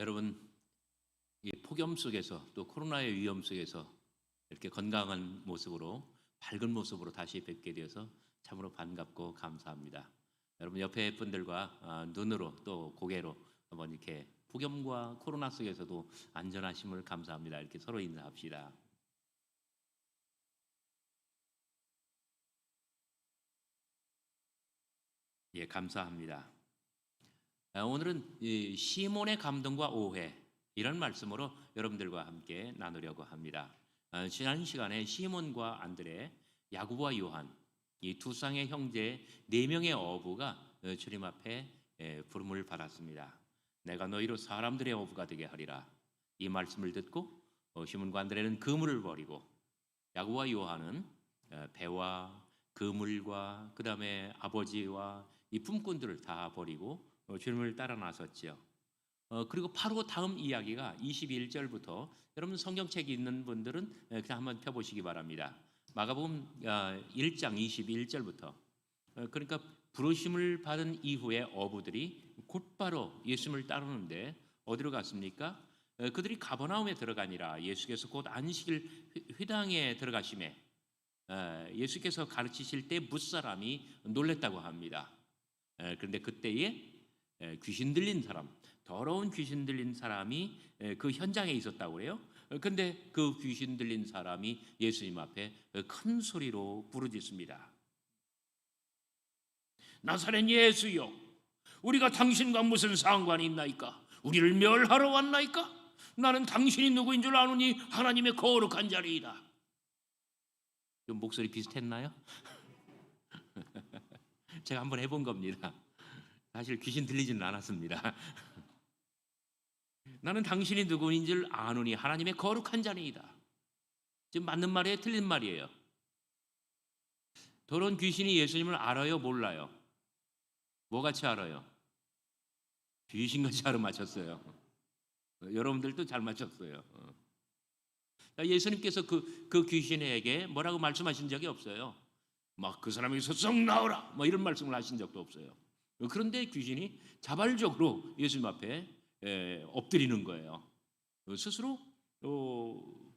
여러분, 이 폭염 속에서 또 코로나의 위험 속에서 이렇게 건강한 모습으로 밝은 모습으로 다시 뵙게 되어서 참으로 반갑고 감사합니다. 여러분 옆에 분들과 눈으로 또 고개로 한번 이렇게 폭염과 코로나 속에서도 안전하심을 감사합니다. 이렇게 서로 인사합시다. 예, 감사합니다. 오늘은 이 시몬의 감동과 오해 이런 말씀으로 여러분들과 함께 나누려고 합니다. 지난 시간에 시몬과 안드레, 야고보와 요한 이 두 쌍의 형제 네 명의 어부가 주님 앞에 부름을 받았습니다. 내가 너희로 사람들의 어부가 되게 하리라. 이 말씀을 듣고 시몬과 안드레는 그물을 버리고 야고보와 요한은 배와 그물과 그 다음에 아버지와 이 품꾼들을 다 버리고 주님을 따라 나섰지요. 그리고 바로 다음 이야기가 21절부터 여러분 성경책이 있는 분들은 그냥 한번 펴보시기 바랍니다. 마가복음 1장 21절부터 그러니까 부르심을 받은 이후에 어부들이 곧바로 예수님을 따르는데 어디로 갔습니까? 그들이 가버나움에 들어가니라. 예수께서 곧 안식일 회당에 들어가심에 예수께서 가르치실 때 무사람이 놀랬다고 합니다. 그런데 그때에 귀신 들린 사람, 더러운 귀신 들린 사람이 그 현장에 있었다고 그래요. 근데 그 귀신 들린 사람이 예수님 앞에 큰 소리로 부르짖습니다. 나사렛 예수여, 우리가 당신과 무슨 상관이 있나이까? 우리를 멸하러 왔나이까? 나는 당신이 누구인 줄 아노니 하나님의 거룩한 자리이다. 좀 목소리 비슷했나요? 제가 한번 해본 겁니다. 사실 귀신 들리지는 않았습니다. 나는 당신이 누구인 줄 아노니 하나님의 거룩한 자니이다. 지금 맞는 말이에요? 틀린 말이에요? 더러운 귀신이 예수님을 알아요? 몰라요? 뭐같이 알아요? 귀신같이 알아맞혔어요. 여러분들도 잘 맞췄어요. 예수님께서 그 귀신에게 뭐라고 말씀하신 적이 없어요. 막 그 사람에게서 썩 나오라 뭐 이런 말씀을 하신 적도 없어요. 그런데 귀신이 자발적으로 예수님 앞에 엎드리는 거예요. 스스로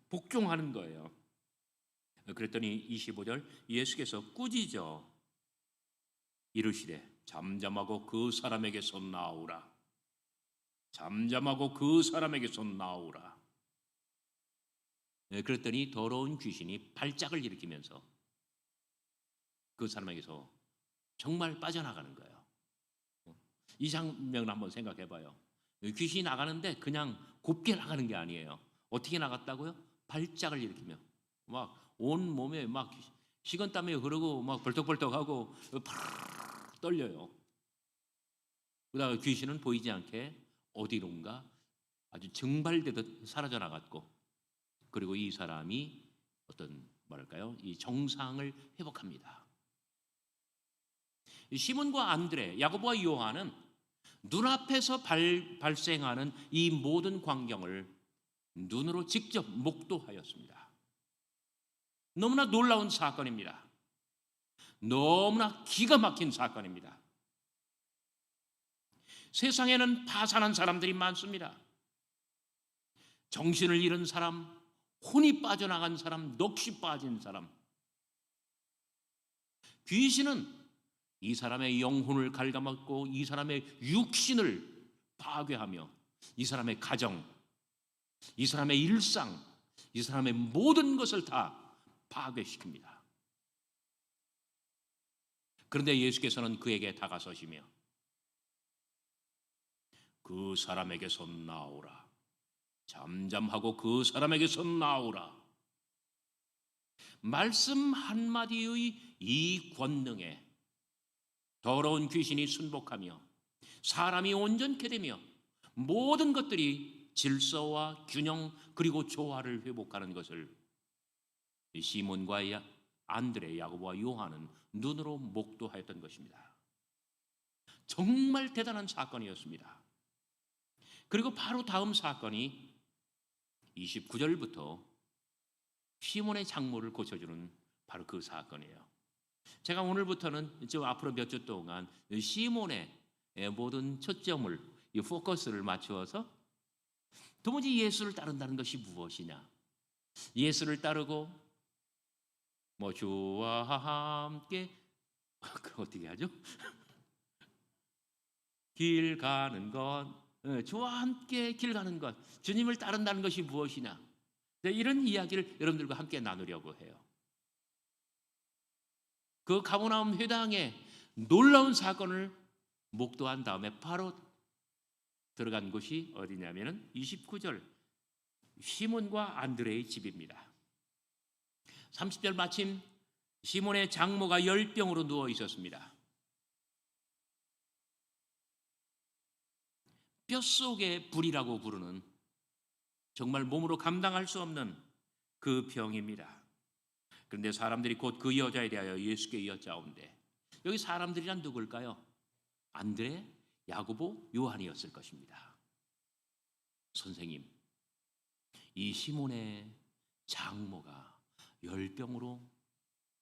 복종하는 거예요. 그랬더니 25절 예수께서 꾸짖어 이르시되 잠잠하고 그 사람에게서 나오라. 잠잠하고 그 사람에게서 나오라. 그랬더니 더러운 귀신이 발작을 일으키면서 그 사람에게서 정말 빠져나가는 거예요. 이 장면을 한번 생각해 봐요. 귀신이 나가는데 그냥 곱게 나가는 게 아니에요. 어떻게 나갔다고요? 발작을 일으키며 막 온 몸에 막 식은땀이 흐르고 막 벌떡벌떡하고 팍 떨려요. 그다음에 귀신은 보이지 않게 어디론가 아주 증발되듯 사라져 나갔고, 그리고 이 사람이 어떤 뭐랄까요? 이 정상을 회복합니다. 시몬과 안드레, 야고보와 요한은 눈앞에서 발생하는 이 모든 광경을 눈으로 직접 목도하였습니다. 너무나 놀라운 사건입니다. 너무나 기가 막힌 사건입니다. 세상에는 파산한 사람들이 많습니다. 정신을 잃은 사람, 혼이 빠져나간 사람, 넋이 빠진 사람. 귀신은 이 사람의 영혼을 갉아먹고 이 사람의 육신을 파괴하며 이 사람의 가정, 이 사람의 일상, 이 사람의 모든 것을 다 파괴시킵니다. 그런데 예수께서는 그에게 다가서시며 그 사람에게서 나오라. 잠잠하고 그 사람에게서 나오라. 말씀 한마디의 이 권능에 더러운 귀신이 순복하며 사람이 온전케 되며 모든 것들이 질서와 균형 그리고 조화를 회복하는 것을 시몬과 안드레, 야고보와 요한은 눈으로 목도하였던 것입니다. 정말 대단한 사건이었습니다. 그리고 바로 다음 사건이 29절부터 시몬의 장모를 고쳐주는 바로 그 사건이에요. 제가 오늘부터는 저 앞으로 몇 주 동안 시몬의 모든 초점을, 이 포커스를 맞추어서 도무지 예수를 따른다는 것이 무엇이냐? 예수를 따르고 주와 함께 그 어떻게 하죠? 길 가는 것, 주와 함께 길 가는 것, 주님을 따른다는 것이 무엇이냐? 이런 이야기를 여러분들과 함께 나누려고 해요. 그 가버나움 회당에 놀라운 사건을 목도한 다음에 바로 들어간 곳이 어디냐면은 29절 시몬과 안드레의 집입니다. 30절 마침 시몬의 장모가 열병으로 누워 있었습니다. 뼛속의 불이라고 부르는 정말 몸으로 감당할 수 없는 그 병입니다. 그런데 사람들이 곧 그 여자에 대하여 예수께 여짜온대. 여기 사람들이란 누굴까요? 안드레, 야고보, 요한이었을 것입니다. 선생님, 이 시몬의 장모가 열병으로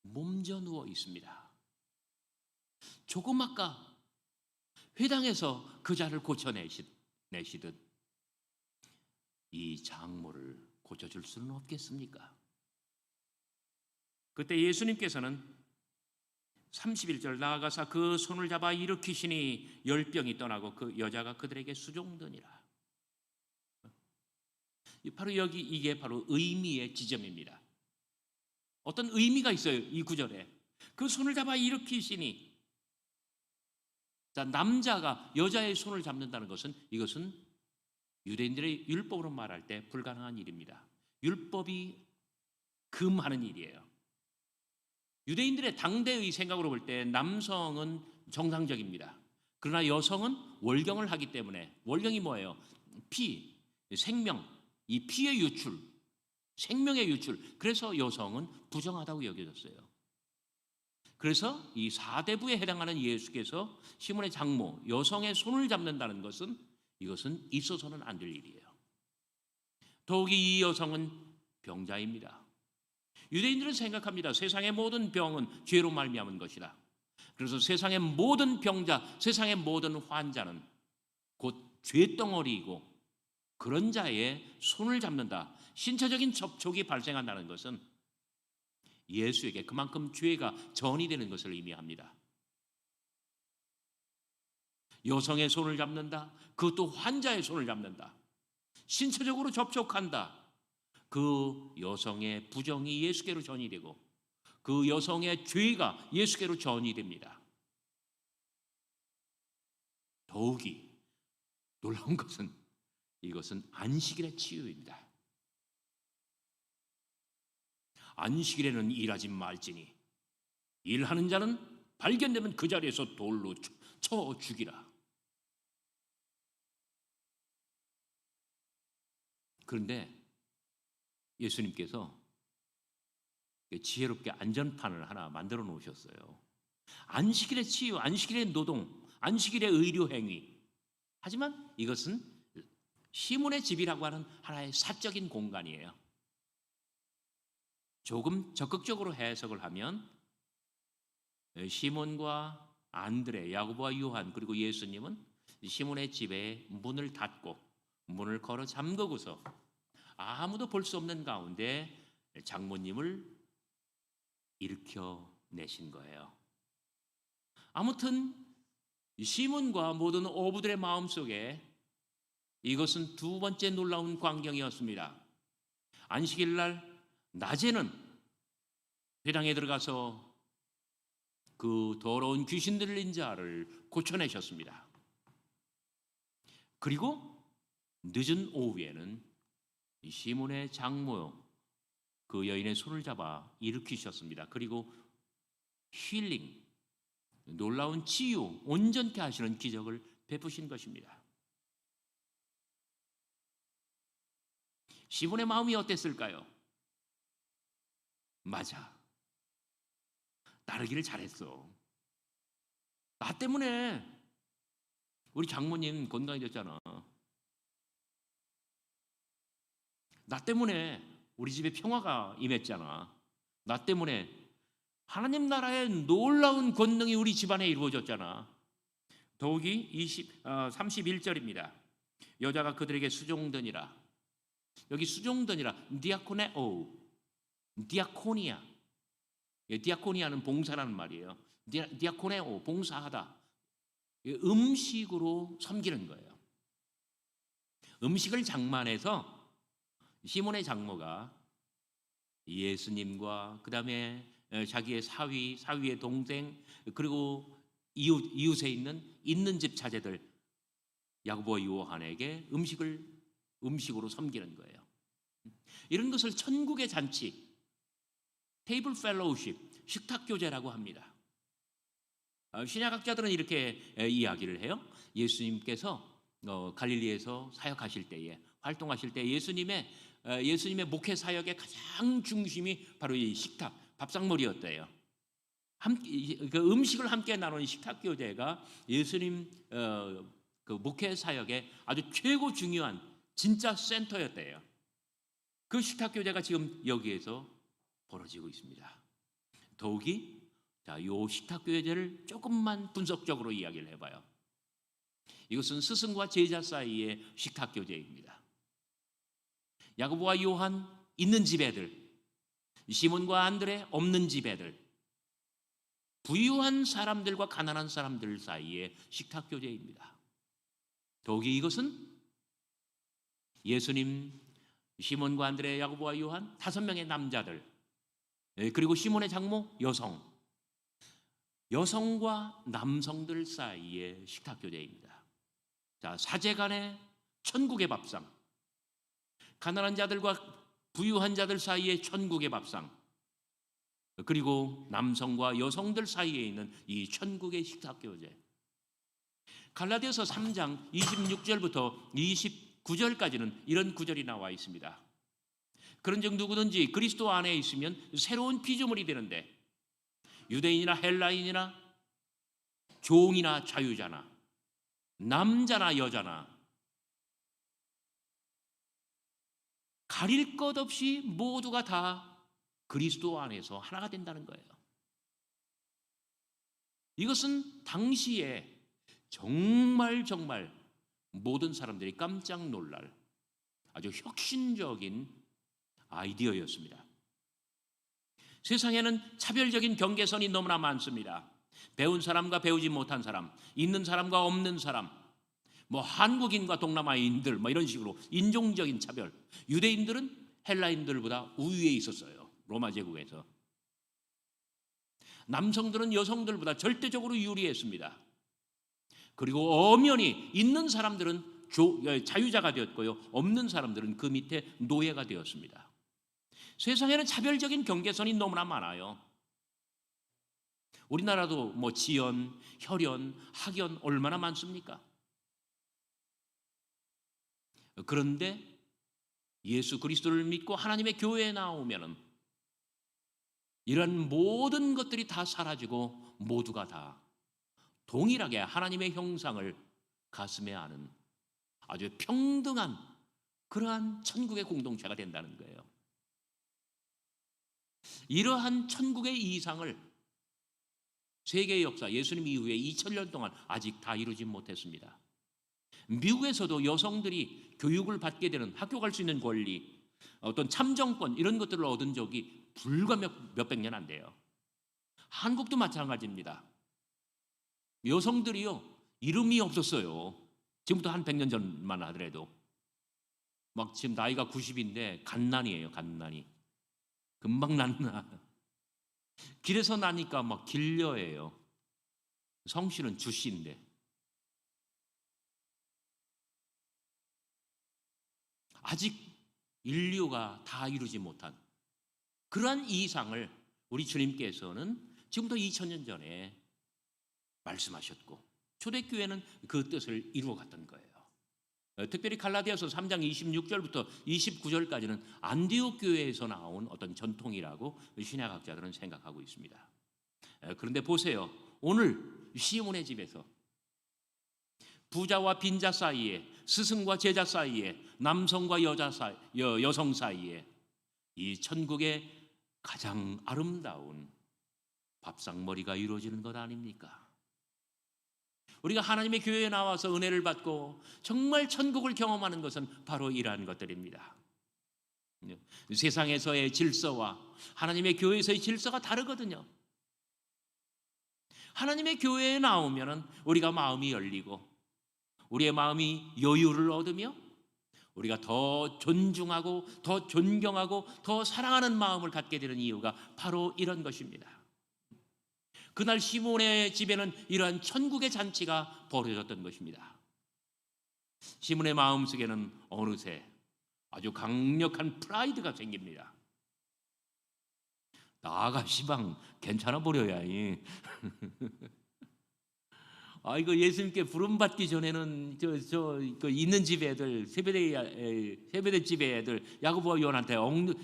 몸져 누워 있습니다. 조금 아까 회당에서 그 자를 고쳐내시듯 이 장모를 고쳐줄 수는 없겠습니까? 그때 예수님께서는 31절 나아가사 그 손을 잡아 일으키시니 열병이 떠나고 그 여자가 그들에게 수종드니라. 바로 이게 바로 의미의 지점입니다. 어떤 의미가 있어요. 이 구절에 그 손을 잡아 일으키시니, 자, 남자가 여자의 손을 잡는다는 것은 이것은 유대인들의 율법으로 말할 때 불가능한 일입니다. 율법이 금하는 일이에요. 유대인들의 당대의 생각으로 볼 때 남성은 정상적입니다. 그러나 여성은 월경을 하기 때문에, 월경이 뭐예요? 피, 생명, 이 피의 유출, 생명의 유출. 그래서 여성은 부정하다고 여겨졌어요. 그래서 이 사대부에 해당하는 예수께서 시몬의 장모, 여성의 손을 잡는다는 것은 이것은 있어서는 안 될 일이에요. 더욱이 이 여성은 병자입니다. 유대인들은 생각합니다. 세상의 모든 병은 죄로 말미암은 것이다. 그래서 세상의 모든 병자, 세상의 모든 환자는 곧 죄덩어리이고, 그런 자의 손을 잡는다, 신체적인 접촉이 발생한다는 것은 예수에게 그만큼 죄가 전이 되는 것을 의미합니다. 여성의 손을 잡는다, 그것도 환자의 손을 잡는다, 신체적으로 접촉한다, 그 여성의 부정이 예수께로 전이 되고 그 여성의 죄가 예수께로 전이 됩니다. 더욱이 놀라운 것은 이것은 안식일의 치유입니다. 안식일에는 일하지 말지니 일하는 자는 발견되면 그 자리에서 돌로 쳐 죽이라. 그런데 예수님께서 지혜롭게 안전판을 하나 만들어 놓으셨어요. 안식일의 치유, 안식일의 노동, 안식일의 의료 행위. 하지만 이것은 시몬의 집이라고 하는 하나의 사적인 공간이에요. 조금 적극적으로 해석을 하면 시몬과 안드레, 야고보와 요한, 그리고 예수님은 시몬의 집에 문을 닫고 문을 걸어 잠그고서 아무도 볼 수 없는 가운데 장모님을 일으켜내신 거예요. 아무튼 시몬과 모든 어부들의 마음속에 이것은 두 번째 놀라운 광경이었습니다. 안식일 날 낮에는 회당에 들어가서 그 더러운 귀신 들린 자를 고쳐내셨습니다. 그리고 늦은 오후에는 시몬의 장모, 그 여인의 손을 잡아 일으키셨습니다. 그리고 힐링, 놀라운 치유, 온전케 하시는 기적을 베푸신 것입니다. 시몬의 마음이 어땠을까요? 맞아, 따르기를 잘했어. 나 때문에 우리 장모님 건강해졌잖아. 나 때문에 우리 집에 평화가 임했잖아. 나 때문에 하나님 나라의 놀라운 권능이 우리 집안에 이루어졌잖아. 더욱이 31절입니다. 여자가 그들에게 수종드니라. 여기 수종전이라 디아코네오, 디아코니아. 디아코니아는 봉사라는 말이에요. 디아코네오, 봉사하다. 음식으로 섬기는 거예요. 음식을 장만해서 시몬의 장모가 예수님과 그다음에 자기의 사위의 동생, 그리고 이웃에 있는 집 자제들 야고보와 요한에게 음식으로 섬기는 거예요. 이런 것을 천국의 잔치, 테이블 펠로우십, 식탁 교제라고 합니다. 신약학자들은 이렇게 이야기를 해요. 예수님께서 갈릴리에서 사역하실 때에, 활동하실 때 예수님의 목회 사역의 가장 중심이 바로 이 식탁, 밥상머리였대요. 그 음식을 함께 나누는 식탁 교제가 예수님 그 목회 사역의 아주 최고 중요한 진짜 센터였대요. 그 식탁 교제가 지금 여기에서 벌어지고 있습니다. 더욱이 요 식탁 교제를 조금만 분석적으로 이야기를 해봐요. 이것은 스승과 제자 사이의 식탁 교제입니다. 야고보와 요한 있는 집 애들, 시몬과 안드레 없는 집 애들, 부유한 사람들과 가난한 사람들 사이의 식탁 교제입니다. 더욱이 이것은 예수님, 시몬과 안드레, 야고보와 요한 5명의 남자들, 그리고 시몬의 장모 여성과 남성들 사이의 식탁 교제입니다. 자, 사제간의 천국의 밥상, 가난한 자들과 부유한 자들 사이의 천국의 밥상, 그리고 남성과 여성들 사이에 있는 이 천국의 식탁 교제. 갈라디아서 3장 26절부터 29절까지는 이런 구절이 나와 있습니다. 그런즉 누구든지 그리스도 안에 있으면 새로운 피조물이 되는데, 유대인이나 헬라인이나 종이나 자유자나 남자나 여자나 가릴 것 없이 모두가 다 그리스도 안에서 하나가 된다는 거예요. 이것은 당시에 정말 모든 사람들이 깜짝 놀랄 아주 혁신적인 아이디어였습니다. 세상에는 차별적인 경계선이 너무나 많습니다. 배운 사람과 배우지 못한 사람, 있는 사람과 없는 사람, 한국인과 동남아인들 이런 식으로 인종적인 차별. 유대인들은 헬라인들보다 우위에 있었어요. 로마 제국에서. 남성들은 여성들보다 절대적으로 유리했습니다. 그리고 엄연히 있는 사람들은 자유자가 되었고요, 없는 사람들은 그 밑에 노예가 되었습니다. 세상에는 차별적인 경계선이 너무나 많아요. 우리나라도 지연, 혈연, 학연 얼마나 많습니까? 그런데 예수 그리스도를 믿고 하나님의 교회에 나오면은 이런 모든 것들이 다 사라지고 모두가 다 동일하게 하나님의 형상을 가슴에 안은 아주 평등한 그러한 천국의 공동체가 된다는 거예요. 이러한 천국의 이상을 세계의 역사, 예수님 이후에 2000년 동안 아직 다 이루지 못했습니다. 미국에서도 여성들이 교육을 받게 되는, 학교 갈 수 있는 권리, 어떤 참정권 이런 것들을 얻은 적이 불과 몇백 년 안 돼요. 한국도 마찬가지입니다. 여성들이요, 이름이 없었어요. 지금부터 한 100년 전만 하더라도. 지금 나이가 90인데 갓난이에요, 갓난이. 금방 낳나. 길에서 나니까 길려예요. 성씨는 주씨인데. 아직 인류가 다 이루지 못한 그러한 이상을 우리 주님께서는 지금부터 2000년 전에 말씀하셨고, 초대교회는 그 뜻을 이루어갔던 거예요. 특별히 갈라디아서 3장 26절부터 29절까지는 안디옥 교회에서 나온 어떤 전통이라고 신약학자들은 생각하고 있습니다. 그런데 보세요. 오늘 시몬의 집에서 부자와 빈자 사이에, 스승과 제자 사이에, 남성과 여성 사이에 이 천국의 가장 아름다운 밥상머리가 이루어지는 것 아닙니까? 우리가 하나님의 교회에 나와서 은혜를 받고 정말 천국을 경험하는 것은 바로 이러한 것들입니다. 세상에서의 질서와 하나님의 교회에서의 질서가 다르거든요. 하나님의 교회에 나오면은 우리가 마음이 열리고 우리의 마음이 여유를 얻으며 우리가 더 존중하고 더 존경하고 더 사랑하는 마음을 갖게 되는 이유가 바로 이런 것입니다. 그날 시몬의 집에는 이러한 천국의 잔치가 벌어졌던 것입니다. 시몬의 마음속에는 어느새 아주 강력한 프라이드가 생깁니다. 나가 시방 괜찮아 보려야. 이거 예수님께 부름 받기 전에는 그 있는 집 애들 세베대 집의 애들 야고보와 요한한테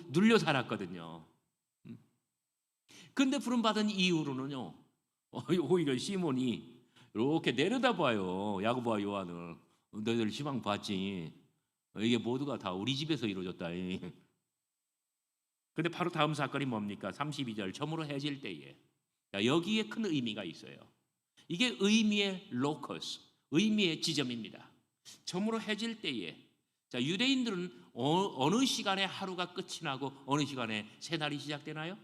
눌려 살았거든요. 근데 부름 받은 이후로는요, 오히려 시몬이 이렇게 내려다봐요. 야고보와 요한을. 너희들 시방 봤지? 이게 모두가 다 우리 집에서 이루어졌다. 근데 바로 다음 사건이 뭡니까? 32절 저물어 해질 때에. 여기에 큰 의미가 있어요. 이게 의미의 로커스, 의미의 지점입니다. 저물어 해질 때에. 자, 유대인들은 어느 시간에 하루가 끝이 나고 어느 시간에 새날이 시작되나요?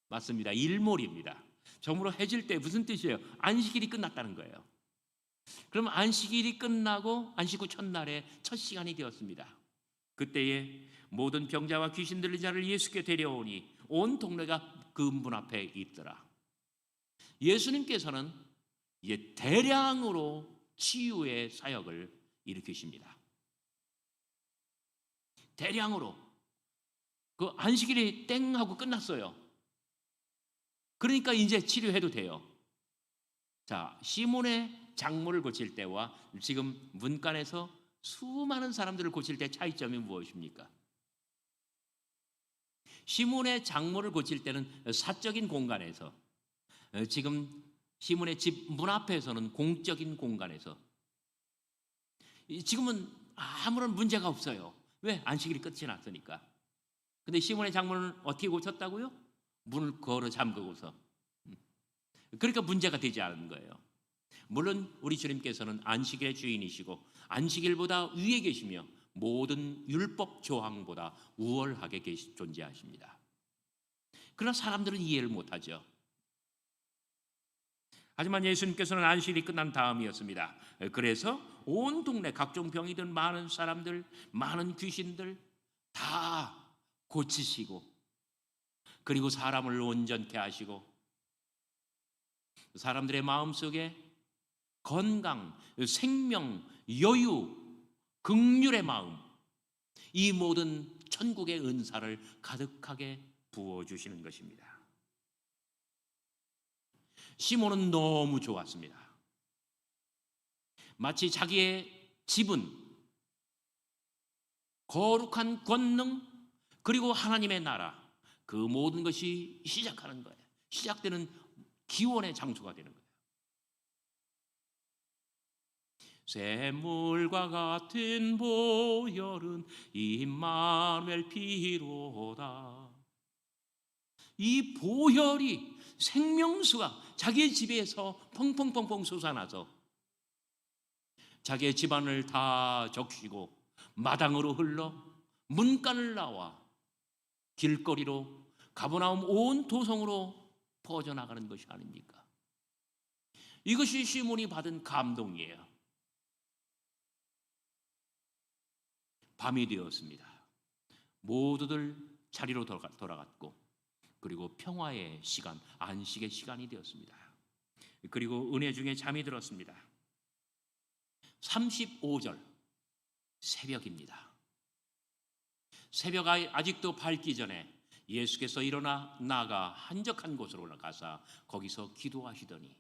맞습니다. 일몰입니다. 저물어 해질 때 무슨 뜻이에요? 안식일이 끝났다는 거예요. 그럼 안식일이 끝나고 안식 후 첫날에 첫 시간이 되었습니다. 그때에 모든 병자와 귀신 들린 자를 예수께 데려오니 온 동네가 그 문 앞에 있더라. 예수님께서는 이제 대량으로 치유의 사역을 일으키십니다. 대량으로. 그 안식일이 땡 하고 끝났어요. 그러니까 이제 치료해도 돼요. 자, 시몬의 장모를 고칠 때와 지금 문간에서 수많은 사람들을 고칠 때 차이점이 무엇입니까? 시몬의 장모를 고칠 때는 사적인 공간에서, 지금 시몬의 집 문 앞에서는 공적인 공간에서. 지금은 아무런 문제가 없어요. 왜? 안식일이 끝이 났으니까. 근데 시몬의 장모는 어떻게 고쳤다고요? 문을 걸어 잠그고서. 그러니까 문제가 되지 않은 거예요. 물론 우리 주님께서는 안식일의 주인이시고 안식일보다 위에 계시며 모든 율법 조항보다 우월하게 존재하십니다. 그러나 사람들은 이해를 못하죠. 하지만 예수님께서는 안식일이 끝난 다음이었습니다. 그래서 온 동네 각종 병이 든 많은 사람들, 많은 귀신들 다 고치시고, 그리고 사람을 온전케 하시고, 사람들의 마음속에 건강, 생명, 여유, 긍휼의 마음, 이 모든 천국의 은사를 가득하게 부어주시는 것입니다. 시몬은 너무 좋았습니다. 마치 자기의 집은 거룩한 권능 그리고 하나님의 나라, 그 모든 것이 시작하는 거예요. 시작되는 기원의 장소가 되는 거예요. 샘물과 같은 보혈은 임마누엘 피로다. 이 보혈이 생명수가 자기의 집에서 펑펑펑펑 솟아나서 자기의 집안을 다 적시고 마당으로 흘러 문간을 나와 길거리로 가버나움 온 도성으로 퍼져나가는 것이 아닙니까? 이것이 시몬이 받은 감동이에요. 밤이 되었습니다. 모두들 자리로 돌아갔고, 그리고 평화의 시간, 안식의 시간이 되었습니다. 그리고 은혜 중에 잠이 들었습니다. 35절 새벽입니다. 새벽 아직도 밝기 전에 예수께서 일어나 나가 한적한 곳으로 가사 거기서 기도하시더니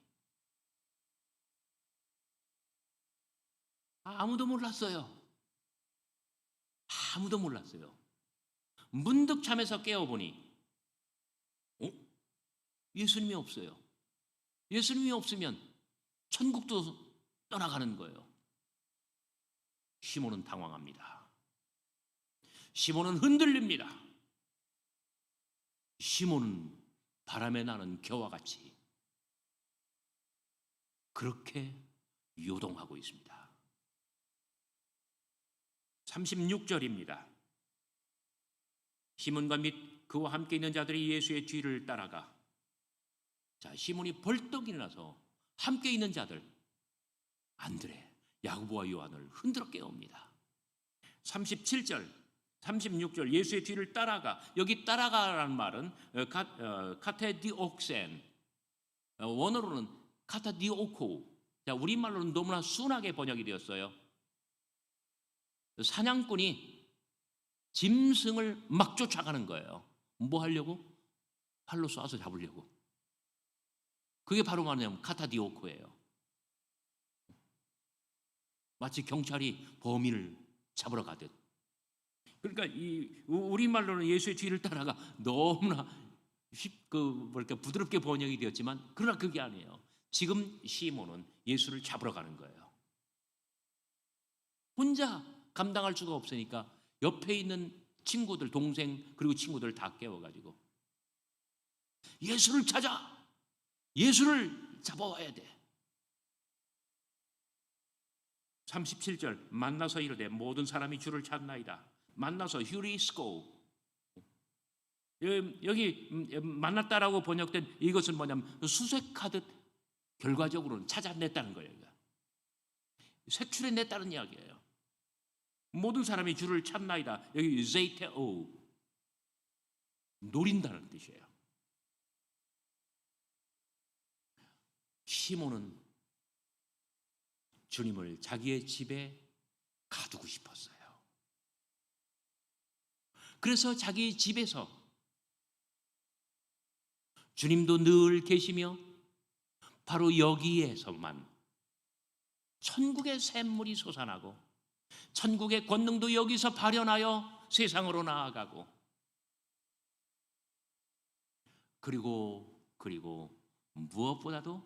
아무도 몰랐어요. 아무도 몰랐어요. 문득 잠에서 깨어보니 예수님이 없어요. 예수님이 없으면 천국도 떠나가는 거예요. 시몬은 당황합니다. 시몬은 흔들립니다. 시몬은 바람에 나는 겨와 같이 그렇게 요동하고 있습니다. 36절입니다. 시몬과 및 그와 함께 있는 자들이 예수의 뒤를 따라가. 자, 시몬이 벌떡 일어나서 함께 있는 자들 안드레, 야고보와 요한을 흔들어 깨웁니다. 37절, 36절 예수의 뒤를 따라가. 여기 따라가라는 말은 카테디옥센, 원어로는 카타디오코. 자, 우리말로는 너무나 순하게 번역이 되었어요. 사냥꾼이 짐승을 막 쫓아가는 거예요. 뭐 하려고? 팔로 쏴서 잡으려고. 그게 바로 뭐냐면 카타디오코예요. 마치 경찰이 범인을 잡으러 가듯. 그러니까 이 우리말로는 예수의 뒤를 따라가 너무나 부드럽게 번역이 되었지만, 그러나 그게 아니에요. 지금 시몬은 예수를 잡으러 가는 거예요. 혼자 감당할 수가 없으니까 옆에 있는 친구들, 동생 그리고 친구들 다 깨워가지고 예수를 찾아, 예수를 잡아와야 돼. 37절 만나서 이르되 모든 사람이 주를 찾나이다. 만나서 휴리스코. 여기 만났다라고 번역된 이것은 뭐냐면 수색하듯 결과적으로는 찾아냈다는 거예요. 색출해냈다는 이야기예요. 모든 사람이 주를 찾나이다. 여기 제이테오, 노린다는 뜻이에요. 시몬은 주님을 자기의 집에 가두고 싶었어요. 그래서 자기 집에서 주님도 늘 계시며 바로 여기에서만 천국의 샘물이 솟아나고 천국의 권능도 여기서 발현하여 세상으로 나아가고, 그리고 무엇보다도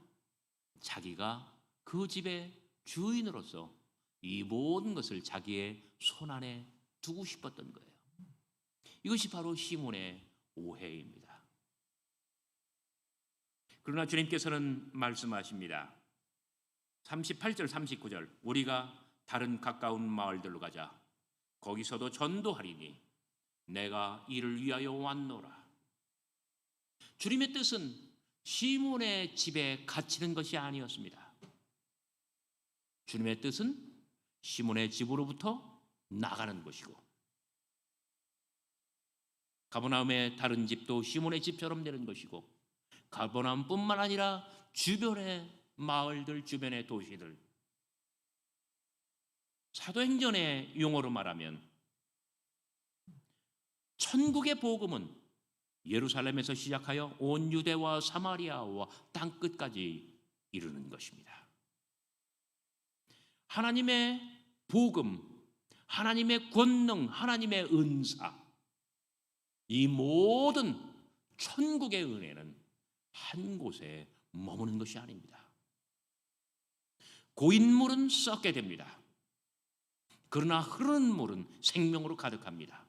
자기가 그 집의 주인으로서 이 모든 것을 자기의 손안에 두고 싶었던 거예요. 이것이 바로 시몬의 오해입니다. 그러나 주님께서는 말씀하십니다. 38절 39절 우리가 다른 가까운 마을들로 가자. 거기서도 전도하리니 내가 이를 위하여 왔노라. 주님의 뜻은 시몬의 집에 갇히는 것이 아니었습니다. 주님의 뜻은 시몬의 집으로부터 나가는 것이고, 가버나움의 다른 집도 시몬의 집처럼 되는 것이고, 가버나움뿐만 아니라 주변의 마을들, 주변의 도시들, 사도행전의 용어로 말하면 천국의 복음은 예루살렘에서 시작하여 온 유대와 사마리아와 땅끝까지 이르는 것입니다. 하나님의 복음, 하나님의 권능, 하나님의 은사, 이 모든 천국의 은혜는 한 곳에 머무는 것이 아닙니다. 고인물은 썩게 됩니다. 그러나 흐르는 물은 생명으로 가득합니다.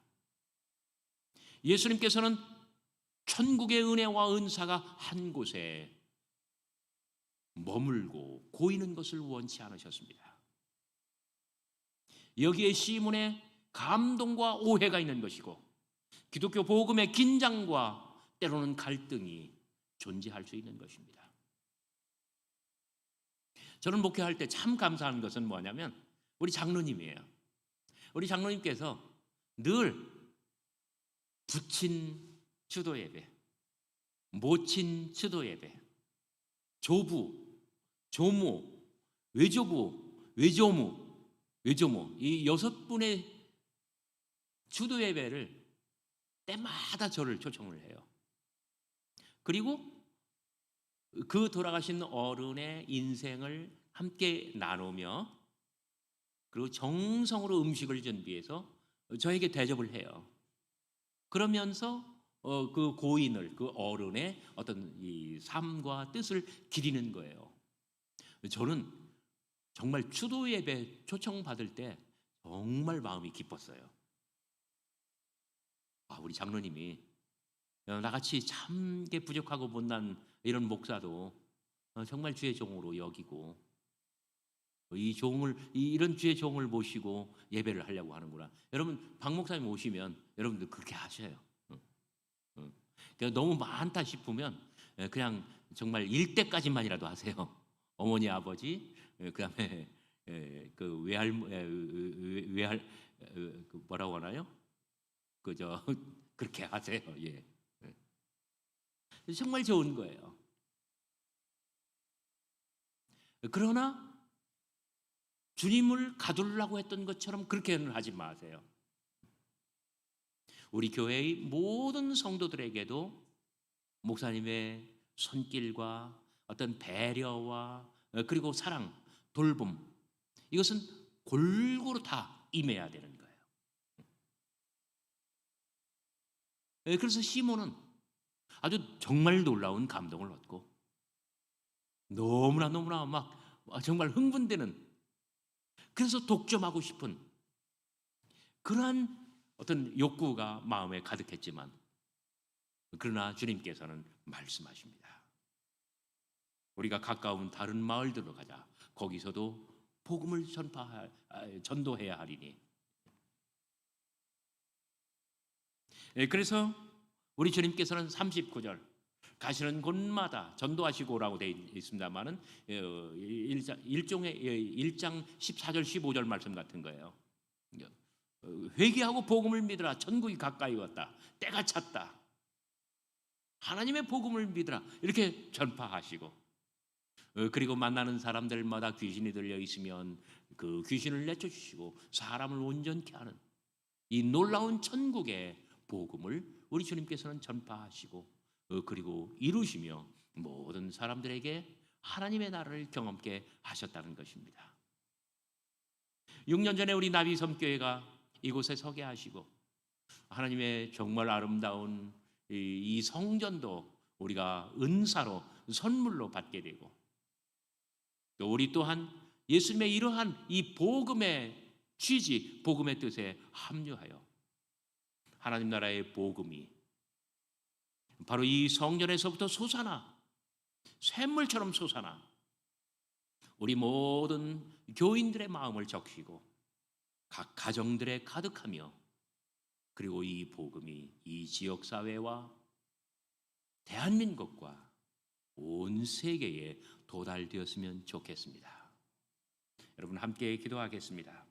예수님께서는 천국의 은혜와 은사가 한 곳에 머물고 고이는 것을 원치 않으셨습니다. 여기에 시몬의 감동과 오해가 있는 것이고, 기독교 복음의 긴장과 때로는 갈등이 존재할 수 있는 것입니다. 저는 목회할 때 참 감사한 것은 뭐냐면 우리 장로님이에요. 우리 장로님께서 늘 부친 추도 예배, 모친 추도 예배, 조부, 조모, 외조부, 외조모 이 6분의 추도 예배를 때마다 저를 초청을 해요. 그리고 그 돌아가신 어른의 인생을 함께 나누며, 그리고 정성으로 음식을 준비해서 저에게 대접을 해요. 그러면서 그 고인을, 그 어른의 어떤 이 삶과 뜻을 기리는 거예요. 저는 정말 추도 예배 초청받을 때 정말 마음이 기뻤어요. 우리 장로님이 나같이 참 부족하고 못난 이런 목사도 정말 주의 종으로 여기고, 이런 주의 종을 모시고 예배를 하려고 하는구나. 여러분, 박 목사님 오시면 여러분들 그렇게 하셔요. 그러니까 너무 많다 싶으면 그냥 정말 1대까지만이라도 하세요. 어머니, 아버지, 그다음에 그 외할 그 뭐라고 하나요? 그저 그렇게 하세요. 예. 정말 좋은 거예요. 그러나 주님을 가두려고 했던 것처럼 그렇게는 하지 마세요. 우리 교회의 모든 성도들에게도 목사님의 손길과 어떤 배려와 그리고 사랑, 돌봄, 이것은 골고루 다 임해야 되는 거예요. 그래서 시몬은 아주 정말 놀라운 감동을 얻고 너무나 막 정말 흥분되는, 그래서 독점하고 싶은 그러한 어떤 욕구가 마음에 가득했지만, 그러나 주님께서는 말씀하십니다. 우리가 가까운 다른 마을들로 가자. 거기서도 복음을 전도해야 하리니. 그래서 우리 주님께서는 39절 가시는 곳마다 전도하시고 오라고 되어 있습니다만은 1장 14절 15절 말씀 같은 거예요. 회개하고 복음을 믿으라. 천국이 가까이 왔다. 때가 찼다. 하나님의 복음을 믿으라. 이렇게 전파하시고, 그리고 만나는 사람들마다 귀신이 들려 있으면 그 귀신을 내쫓으시고 사람을 온전케 하는 이 놀라운 천국의 복음을 우리 주님께서는 전파하시고 그리고 이루시며 모든 사람들에게 하나님의 나라를 경험케 하셨다는 것입니다. 6년 전에 우리 나비섬교회가 이곳에 서게 하시고 하나님의 정말 아름다운 이 성전도 우리가 은사로 선물로 받게 되고, 또 우리 또한 예수님의 이러한 이 복음의 취지, 복음의 뜻에 합류하여 하나님 나라의 복음이 바로 이 성전에서부터 솟아나 샘물처럼 솟아나 우리 모든 교인들의 마음을 적시고 각 가정들에 가득하며, 그리고 이 복음이 이 지역사회와 대한민국과 온 세계에 도달되었으면 좋겠습니다. 여러분 함께 기도하겠습니다.